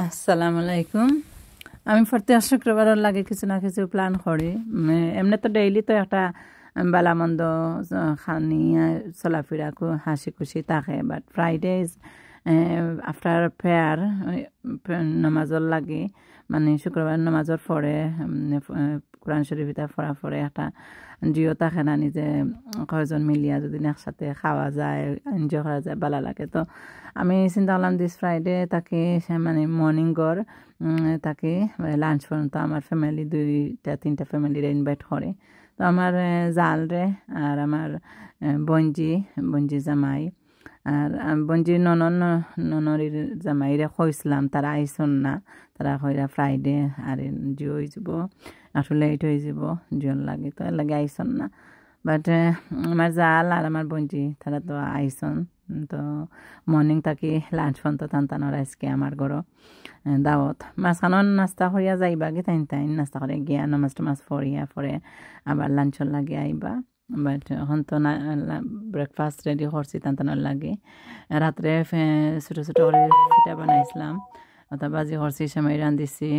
আসসালামু আলাইকুম। আমি প্রত্যেক শুক্রবারের লাগে কিছু না কিছু প্ল্যান করি। এমনি তো ডেইলি তো একটা বালামন্দ খানি চলাফেরা হাসি খুশি থাকে, বাট ফ্রাইডেজ আফটার প্রেয়ার নামাজর লাগে, মানে শুক্রবার নামাজর পরে কোরআন শরীফিতা পড়া পরে একটা জিও থাকে না, নিজে কয়জন মিলিয়া যদি একসাথে খাওয়া যায়, এনজয় করা যায়, ভালো লাগে। তো আমি চিন্তা করলাম দিস ফ্রাইডে তাকে মানে মর্নিং গড় তাকে লাঞ্চ পর্যন্ত আমার ফ্যামিলি 2-3টা ফ্যামিলিরে ইনভাইট করে। তো আমার জাল রে আর আমার বঞ্জি জামাই আর বঞ্জির ননরির জামাইরে কইসলাম, তারা আইসন না, তারা কইরা ফ্রাইডে আর জিও হয়ে যাব, আসলে লেট হয়ে যাব, জিওর লাগে, তো লাগে আইসন না। বাট আমার জাল আর আমার বঞ্জি তারা তো আইসন। তো মর্নিং থাকি লাঞ্চ পর্যন্ত টানটানোর আজকে আমার ঘরও দাওয়াত। মাঝখানোর নাস্তা করিয়া যাইবা গে, টাইন নাস্তা করে গিয়া নামাজ টামাজ পড়িয়া পরে আবার লাঞ্চর লাগে আইবা। বাট এখন তো না ব্রেকফাস্ট রেডি করছি টানটানোর লাগে। রাত্রে ছোটো ছোটো করে পিঠা বানাইছিলাম, অর্থাৎ বাজি করছি, সেমাই রান্ধিছি,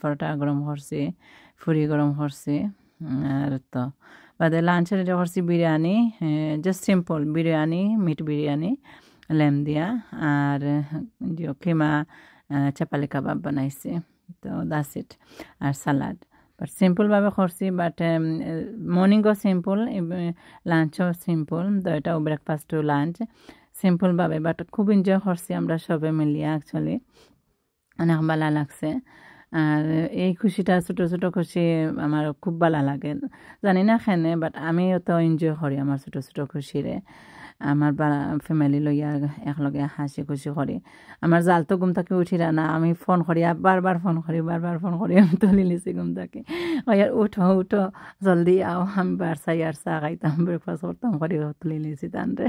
পরোটা গরম করছি, ফুরি গরম করছি। আর তো বাদে লাঞ্চে রেডি করছি biryani, just simple biryani, meat biryani lamb দিয়া, আর কিমা চাপালি কাবাব বানাইছি। তো দ্যাটস ইট, আর সালাড। বাট সিম্পলভাবে করছি, বাট মর্নিংও সিম্পল, লাঞ্চও সিম্পল, তো এটাও ব্রেকফাস্ট টু লাঞ্চ সিম্পলভাবে, বাট খুব এনজয় করছি আমরা সবে মিলিয়া। অ্যাকচুয়ালি অনেক ভালো লাগছে। আর এই খুশিটা ছোটো ছোটো খুশি আমার খুব ভালো লাগে, জানি না কেনে, বাট আমি তো এনজয় করি আমার ছোটো ছোটো খুশিরে। আমার ফ্যামিলি লইয়া একলগে হাসি খুশি করি। আমার জাল তো ঘুম থেকে উঠিরা না, আমি ফোন করি, বারবার ফোন করি, আমি তুলি লিছি ঘুম থেকে, ওয়ার উঠো জলদি আও, আমি বারসা খাইতাম, ব্রেকফাস্ট করতাম করি তুলি লিছি তানরে।